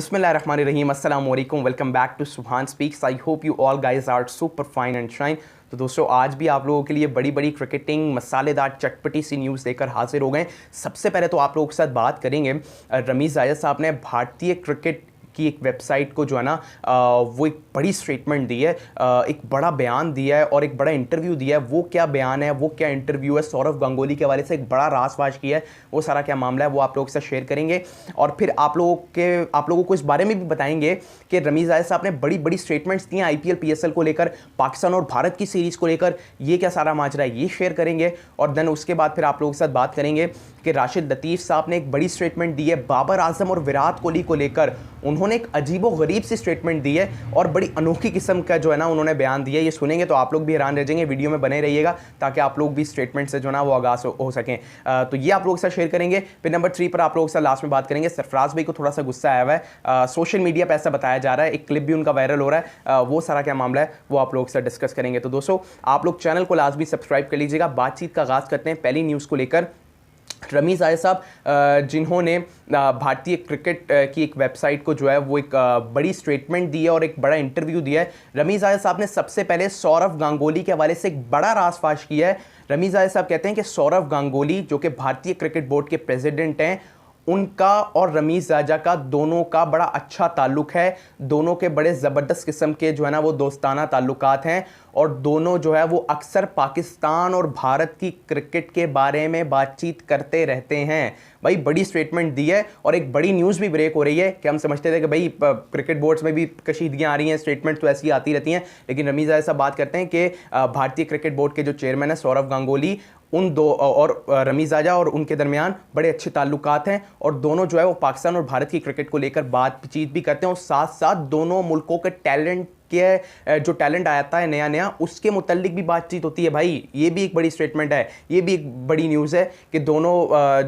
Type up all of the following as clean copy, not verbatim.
बिस्मिल्लाहिर्रहमानिर्रहीम, अस्सलाम वालेकुम, welcome back to Subhan speaks. I hope you all guys are super fine and shine. तो दोस्तों, आज भी आप लोगों के लिए बड़ी बड़ी क्रिकेटिंग मसालेदार चटपटी सी न्यूज़ लेकर हाजिर हो गए। सबसे पहले तो आप लोगों के साथ बात करेंगे, रमीज़ जायद साहब ने भारतीय क्रिकेट की एक वेबसाइट को जो है ना वो एक बड़ी स्टेटमेंट दी है, एक बड़ा बयान दिया है और एक बड़ा इंटरव्यू दिया है। वो क्या बयान है, वो क्या इंटरव्यू है, सौरव गांगुली के हवाले से एक बड़ा रासवाज किया है, वो सारा क्या मामला है वो आप लोगों के साथ शेयर करेंगे। और फिर आप लोगों को इस बारे में भी बताएंगे कि रमीज़ जायद साहब ने बड़ी बड़ी स्टेटमेंट्स दी हैं IPL PSL को लेकर, पाकिस्तान और भारत की सीरीज़ को लेकर, ये क्या सारा माजरा है ये शेयर करेंगे। और देन उसके बाद फिर आप लोगों के साथ बात करेंगे कि राशिद लतीफ़ साहब ने एक बड़ी स्टेटमेंट दी है बाबर आजम और विराट कोहली को लेकर। उन्होंने एक अजीबो गरीब सी स्टेटमेंट दी है और बड़ी अनोखी किस्म का जो है ना उन्होंने बयान दिया है। ये सुनेंगे तो आप लोग भी हैरान रह जाएंगे। वीडियो में बने रहिएगा ताकि आप लोग भी स्टेटमेंट से जो है ना वो आगाज़ हो सकें। तो ये आप लोगों के साथ शेयर करेंगे। फिर नंबर 3 पर आप लोगों के साथ लास्ट में बात करेंगे, सरफराज भाई को थोड़ा सा गुस्सा आया हुआ है, सोशल मीडिया पर ऐसा बताया जा रहा है, एक क्लिप भी उनका वायरल हो रहा है, वो सारा क्या मामला है वो आप लोगों के साथ डिस्कस करेंगे। तो दोस्तों, आप लोग चैनल को लाजमी सब्सक्राइब कर लीजिएगा। बातचीत का आगाज़ करते हैं पहली न्यूज़ को लेकर। रमीज़ जायद साहब जिन्होंने भारतीय क्रिकेट की एक वेबसाइट को जो है वो एक बड़ी स्टेटमेंट दी है और एक बड़ा इंटरव्यू दिया है। रमीज़ जायद साहब ने सबसे पहले सौरव गांगुली के हवाले से एक बड़ा रासफाश किया है। रमीज़ जायद साहब कहते हैं कि सौरव गांगुली जो कि भारतीय क्रिकेट बोर्ड के प्रेसिडेंट हैं, उनका और रमीज़ जायद का दोनों का बड़ा अच्छा ताल्लुक है। दोनों के बड़े ज़बरदस्त किस्म के जो है ना वो दोस्ताना ताल्लुकात हैं और दोनों जो है वो अक्सर पाकिस्तान और भारत की क्रिकेट के बारे में बातचीत करते रहते हैं। भाई बड़ी स्टेटमेंट दी है और एक बड़ी न्यूज़ भी ब्रेक हो रही है कि हम समझते थे कि भाई क्रिकेट बोर्ड्स में भी कशीदगियाँ आ रही हैं, स्टेटमेंट तो ऐसी आती रहती हैं, लेकिन रमीज़ जायद साहब बात करते हैं कि भारतीय क्रिकेट बोर्ड के जो चेयरमैन है सौरव गांगुली, उन दो और रमीज़ जायद और उनके दरमियान बड़े अच्छे ताल्लुकात हैं और दोनों जो है वो पाकिस्तान और भारत की क्रिकेट को लेकर बातचीत भी करते हैं और साथ साथ दोनों मुल्कों के टैलेंट के जो टैलेंट आता है नया नया उसके मुतल्लिक भी बातचीत होती है। भाई ये भी एक बड़ी स्टेटमेंट है, ये भी एक बड़ी न्यूज़ है कि दोनों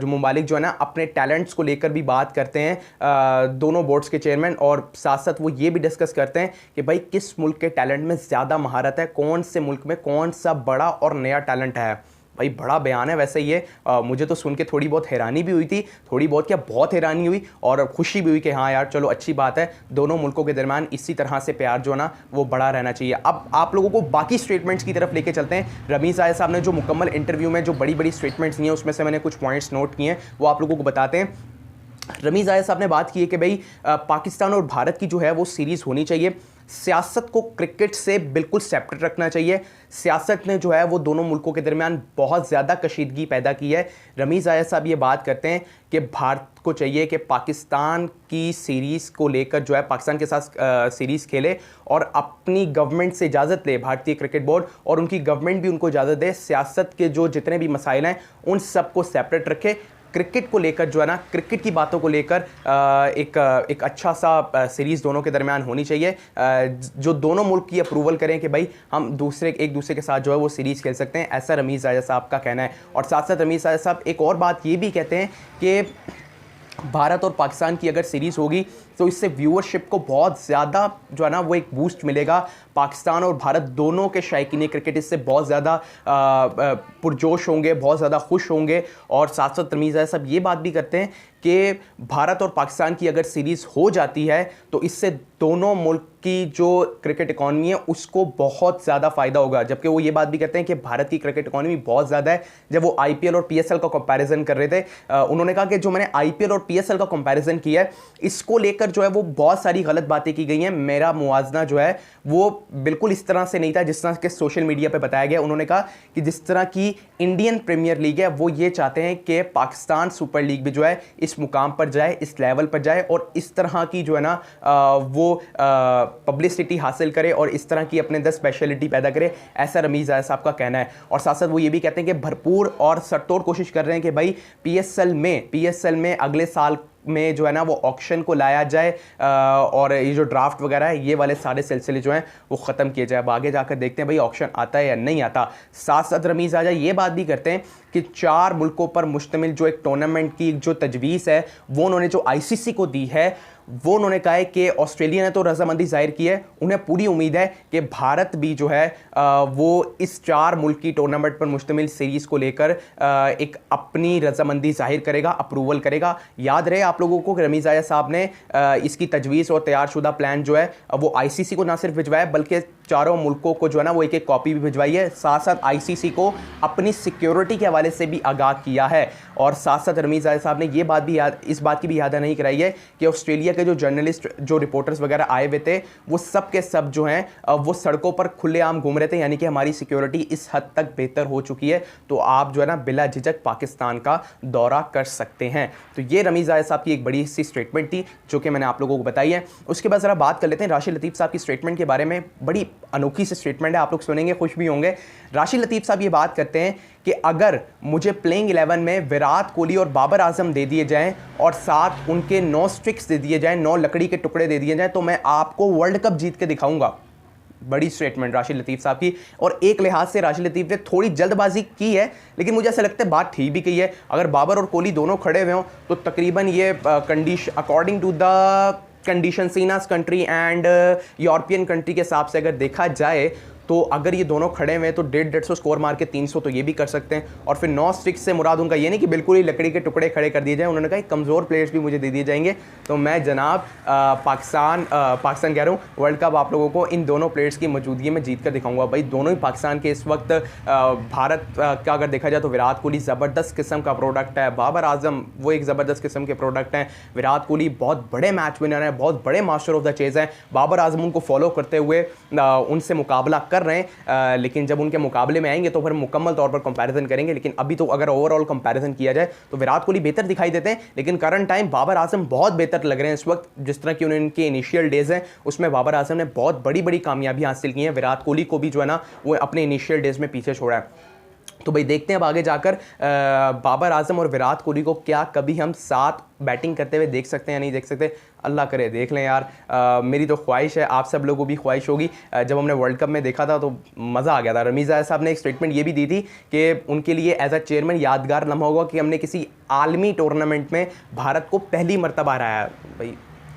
जो ममालिक जो है ना अपने टैलेंट्स को लेकर भी बात करते हैं, दोनों बोर्ड्स के चेयरमैन, और साथ साथ वो ये भी डिस्कस करते हैं कि भाई किस मुल्क के टैलेंट में ज़्यादा महारत है, कौन से मुल्क में कौन सा बड़ा और नया टैलेंट है। भाई बड़ा बयान है। वैसे ये मुझे तो सुन के थोड़ी बहुत हैरानी भी हुई थी, थोड़ी बहुत क्या बहुत हैरानी हुई और खुशी भी हुई कि हाँ यार चलो अच्छी बात है, दोनों मुल्कों के दरमियान इसी तरह से प्यार जो ना वो बड़ा रहना चाहिए। अब आप लोगों को बाकी स्टेटमेंट्स की तरफ लेके चलते हैं। रमीज़ जायद साहब ने जो मुकम्मल इंटरव्यू में जो बड़ी बड़ी स्टेटमेंट्स दी हैं उसमें से मैंने कुछ पॉइंट्स नोट किए हैं, वो आप लोगों को बताते हैं। रमीज़ जायद साहब ने बात की है कि भाई पाकिस्तान और भारत की जो है वो सीरीज़ होनी चाहिए, सियासत को क्रिकेट से बिल्कुल सेपरेट रखना चाहिए। सियासत ने जो है वो दोनों मुल्कों के दरमियान बहुत ज़्यादा कशीदगी पैदा की है। रमीज़ जायद साहब ये बात करते हैं कि भारत को चाहिए कि पाकिस्तान की सीरीज़ को लेकर जो है पाकिस्तान के साथ सीरीज़ खेले और अपनी गवर्नमेंट से इजाज़त ले, भारतीय क्रिकेट बोर्ड, और उनकी गवर्नमेंट भी उनको इजाज़त दे, सियासत के जो जितने भी मसाइल हैं उन सब को सेपरेट रखे। क्रिकेट को लेकर जो है ना, क्रिकेट की बातों को लेकर एक अच्छा सा सीरीज़ दोनों के दरमियान होनी चाहिए, जो दोनों मुल्क की अप्रूवल करें कि भाई हम एक दूसरे के साथ जो है वो सीरीज़ खेल सकते हैं। ऐसा रमीज़ जायद साहब का कहना है। और साथ साथ रमीज़ जायद साहब एक और बात ये भी कहते हैं कि भारत और पाकिस्तान की अगर सीरीज़ होगी तो इससे व्यूअरशिप को बहुत ज़्यादा जो है ना वो एक बूस्ट मिलेगा। पाकिस्तान और भारत दोनों के शायकीन क्रिकेट इससे बहुत ज़्यादा पुरजोश होंगे, बहुत ज़्यादा खुश होंगे। और साथ साथ रमीज़ जायद साहब ये बात भी करते हैं कि भारत और पाकिस्तान की अगर सीरीज़ हो जाती है तो इससे दोनों मुल्क की जो क्रिकेट इकॉनमी है उसको बहुत ज़्यादा फ़ायदा होगा। जबकि वो ये बात भी कहते हैं कि भारत की क्रिकेट इकॉनमी बहुत ज़्यादा है। जब वो IPL और PSL का कंपैरिजन कर रहे थे, उन्होंने कहा कि जो मैंने IPL और PSL का कंपैरिजन किया है इसको लेकर जो है वो बहुत सारी गलत बातें की गई हैं। मेरा मुआवजा जो है वो बिल्कुल इस तरह से नहीं था जिस तरह के सोशल मीडिया पे बताया गया। उन्होंने कहा कि जिस तरह की इंडियन प्रीमियर लीग है वो ये चाहते हैं कि पाकिस्तान सुपर लीग भी जो है इस मुकाम पर जाए, इस लेवल पर जाए और इस तरह की जो है ना वो पब्लिसिटी हासिल करे और इस तरह की अपने 10 स्पेशलिटी पैदा करे। ऐसा रमीज़ जायद साहब का कहना है। और साथ साथ वो ये भी कहते हैं कि भरपूर और सरतोड़ कोशिश कर रहे हैं कि भाई PSL में अगले साल में जो है ना वो ऑक्शन को लाया जाए और ये जो ड्राफ्ट वगैरह है ये वाले सारे सिलसिले जो हैं वो ख़त्म किए जाए। अब आगे जाकर देखते हैं भाई ऑक्शन आता है या नहीं आता। साथ साथ रमीज़ आजा ये बात भी करते हैं कि 4 मुल्कों पर मुश्तमिल जो एक टूर्नामेंट की जो तजवीज़ है वो उन्होंने जो ICC को दी है वो उन्होंने कहा है कि ऑस्ट्रेलिया ने तो रजामंदी जाहिर की है, उन्हें पूरी उम्मीद है कि भारत भी जो है वो इस 4 मुल्क की टूर्नामेंट पर मुश्तमिल सीरीज़ को लेकर एक अपनी रजामंदी जाहिर करेगा, अप्रूवल करेगा। याद रहे आप लोगों को रमीज़ आया साहब ने इसकी तजवीज़ और तैयारशुदा प्लान जो है वो ICC को ना सिर्फ भिजवाया बल्कि चारों मुल्कों को जो है ना वो एक एक कॉपी भी भिजवाई है। साथ साथ ICC को अपनी सिक्योरिटी के हवाले से भी आगाह किया है और साथ साथ रमीज़ आया साहब ने ये बात भी इस बात की भी याद नहीं कराई है कि ऑस्ट्रेलिया के जो जर्नलिस्ट, जो रिपोर्टर्स वगैरह आए हुए थे, वो सब के सब जो हैं वो सड़कों पर खुलेआम घूम रहे थे, यानी कि हमारी सिक्योरिटी इस हद तक बेहतर हो चुकी है, तो आप जो है ना बिला झिझक पाकिस्तान का दौरा कर सकते हैं। तो ये रमीज़ आया साहब की एक बड़ी सी स्टेटमेंट थी जो कि मैंने आप लोगों को बताई है। उसके बाद ज़रा बात कर लेते हैं राशिद लतीफ़ साहब की स्टेटमेंट के बारे में। बड़ी अनोखी सी स्टेटमेंट है, आप लोग सुनेंगे खुश भी होंगे। राशिद लतीफ़ साहब ये बात करते हैं कि अगर मुझे प्लेइंग 11 में विराट कोहली और बाबर आजम दे दिए जाएं और साथ उनके 9 स्ट्रिक्स दे दिए जाएं, 9 लकड़ी के टुकड़े दे दिए जाएं, तो मैं आपको वर्ल्ड कप जीत के दिखाऊंगा। बड़ी स्टेटमेंट राशिद लतीफ़ साहब की। और एक लिहाज से राशिद लतीफ़ ने थोड़ी जल्दबाजी की है, लेकिन मुझे ऐसा लगता है बात ठीक भी कही है। अगर बाबर और कोहली दोनों खड़े हुए हों तो तकरीबन ये condition according to the condition सीनास कंट्री एंड यूरोपियन कंट्री के हिसाब से अगर देखा जाए तो अगर ये दोनों खड़े हुए हैं तो 150 स्कोर मार के 300 तो ये भी कर सकते हैं। और फिर 9 स्ट्रिक्स से मुराद उनका ये नहीं कि बिल्कुल ही लकड़ी के टुकड़े खड़े कर दिए जाएं, उन्होंने कहा कमज़ोर प्लेयर्स भी मुझे दे दिए जाएंगे, तो मैं जनाब पाकिस्तान कह रहा हूँ वर्ल्ड कप आप लोगों को इन दोनों प्लेयर्स की मौजूदगी में जीत कर दिखाऊंगा। भाई दोनों ही पाकिस्तान के इस वक्त भारत का अगर देखा जाए तो विराट कोहली ज़बरदस्त किस्म का प्रोडक्ट है, बाबर आजम वो एक ज़बरदस्त किस्म के प्रोडक्ट हैं, विराट कोहली बहुत बड़े मैच विनर हैं, बहुत बड़े मास्टर ऑफ द चेज़ हैं, बाबर आजम उनको फॉलो करते हुए उनसे मुकाबला कर रहे हैं। लेकिन जब उनके मुकाबले में आएंगे तो फिर मुकम्मल तौर पर कंपैरिजन करेंगे। लेकिन अभी तो अगर ओवरऑल कंपैरिजन किया जाए तो विराट कोहली बेहतर दिखाई देते हैं, लेकिन करंट टाइम बाबर आजम बहुत बेहतर लग रहे हैं इस वक्त। जिस तरह की उनके इनिशियल डेज हैं उसमें बाबर आजम ने बहुत बड़ी बड़ी कामयाबी हासिल की है, विराट कोहली को भी जो है ना वो अपने इनिशियल डेज में पीछे छोड़ा है। तो भाई देखते हैं अब आगे जाकर बाबर आजम और विराट कोहली को क्या कभी हम साथ बैटिंग करते हुए देख सकते हैं या नहीं देख सकते, अल्लाह करे देख लें यार। मेरी तो ख्वाहिश है, आप सब लोगों को भी ख्वाहिश होगी। जब हमने वर्ल्ड कप में देखा था तो मज़ा आ गया था। रमीज़ आया साहब ने एक स्टेटमेंट ये भी दी थी कि उनके लिए एज अ चेयरमैन यादगार लम्हा होगा कि हमने किसी आलमी टूर्नामेंट में भारत को पहली मरतबा हराया। भाई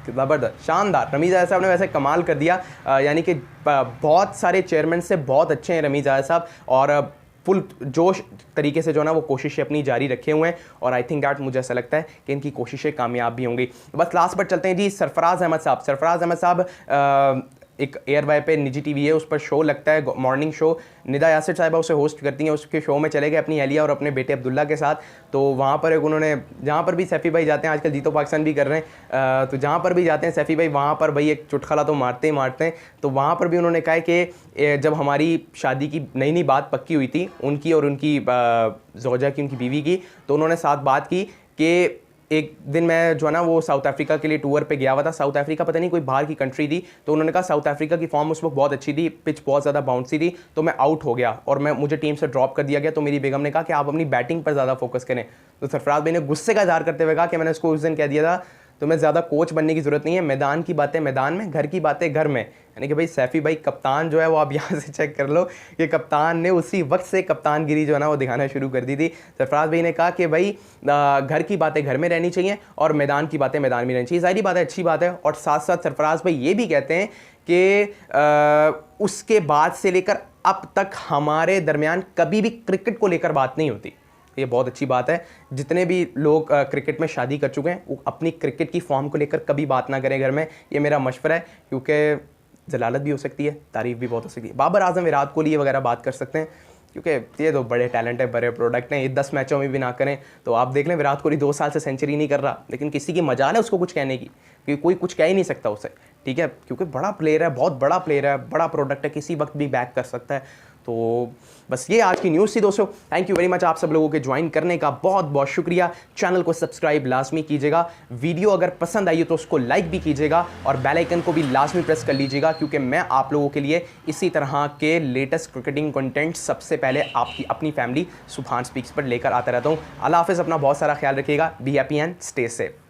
ज़बरदस्त, शानदार। रमीज़ आया साहब ने वैसे कमाल कर दिया, यानी कि बहुत सारे चेयरमैन से बहुत अच्छे हैं रमीज़ आया साहब और फुल जोश तरीके से जो है ना वो कोशिशें अपनी जारी रखे हुए हैं और आई थिंक दैट मुझे ऐसा लगता है कि इनकी कोशिशें कामयाब भी होंगी। बस लास्ट पर चलते हैं जी, सरफराज अहमद साहब। सरफराज अहमद साहब एक एयर वाई पे निजी टीवी है, उस पर शो लगता है मॉर्निंग शो, निदा यासिर साहिबा उसे होस्ट करती हैं। उसके शो में चले गए अपनी अहलिया और अपने बेटे अब्दुल्ला के साथ। तो वहाँ पर एक उन्होंने, जहाँ पर भी सैफ़ी भाई जाते हैं, आजकल जीतो पाकिस्तान भी कर रहे हैं, तो जहाँ पर भी जाते हैं सैफ़ी भाई वहाँ पर भाई एक चुटखला तो मारते ही मारते हैं। तो वहाँ पर भी उन्होंने कहा कि जब हमारी शादी की नई नई बात पक्की हुई थी उनकी और उनकी ज़ौजा की, उनकी बीवी की, तो उन्होंने साथ बात की कि एक दिन मैं जो है ना वो साउथ अफ्रीका के लिए टूर पे गया हुआ था। साउथ अफ्रीका पता नहीं कोई बाहर की कंट्री थी, तो उन्होंने कहा साउथ अफ्रीका की फॉर्म उस वक्त बहुत अच्छी थी, पिच बहुत ज़्यादा बाउंसी थी, तो मैं आउट हो गया और मुझे टीम से ड्रॉप कर दिया गया। तो मेरी बेगम ने कहा कि आप अपनी बैटिंग पर ज़्यादा फोकस करें। तो सरफराज भाई ने गुस्से का इज़हार करते हुए कहा कि मैंने उसको उस दिन कह दिया था तो मैं ज़्यादा कोच बनने की ज़रूरत नहीं है, मैदान की बातें मैदान में, घर की बातें घर में। यानी कि भाई सैफ़ी भाई कप्तान जो है वो आप यहाँ से चेक कर लो कि कप्तान ने उसी वक्त से कप्तानगिरी जो है ना वो दिखाना शुरू कर दी थी। सरफराज भाई ने कहा कि भाई घर की बातें घर में रहनी चाहिए और मैदान की बातें मैदान में रहनी चाहिए। ज़ाहिर बात है, अच्छी बात है। और साथ साथ सरफराज भाई ये भी कहते हैं कि उसके बाद से लेकर अब तक हमारे दरमियान कभी भी क्रिकेट को लेकर बात नहीं होती। ये बहुत अच्छी बात है। जितने भी लोग क्रिकेट में शादी कर चुके हैं वो अपनी क्रिकेट की फॉर्म को लेकर कभी बात ना करें घर में, ये मेरा मशवरा है, क्योंकि जलालत भी हो सकती है, तारीफ भी बहुत हो सकती है। बाबर आजम, विराट कोहली ये वगैरह बात कर सकते हैं क्योंकि ये तो बड़े टैलेंट है, बड़े प्रोडक्ट हैं। ये 10 मैचों में भी ना करें तो आप देख लें विराट कोहली 2 साल से सेंचुरी नहीं कर रहा, लेकिन किसी की मजाल है उसको कुछ कहने की, क्योंकि कोई कुछ कह ही नहीं सकता उसे, ठीक है, क्योंकि बड़ा प्लेयर है, बहुत बड़ा प्लेयर है, बड़ा प्रोडक्ट है, किसी वक्त भी बैक कर सकता है। तो बस ये आज की न्यूज़ थी दोस्तों। थैंक यू वेरी मच आप सब लोगों के ज्वाइन करने का, बहुत बहुत शुक्रिया। चैनल को सब्सक्राइब लाजमी कीजिएगा, वीडियो अगर पसंद आई हो तो उसको लाइक भी कीजिएगा और बेल आइकन को भी लाजमी प्रेस कर लीजिएगा, क्योंकि मैं आप लोगों के लिए इसी तरह के लेटेस्ट क्रिकेटिंग कंटेंट सबसे पहले आपकी अपनी फैमिली सुभान स्पीक्स पर लेकर आता रहता हूँ। अल्लाह हाफ़िज़, अपना बहुत सारा ख्याल रखिएगा, be happy and stay safe.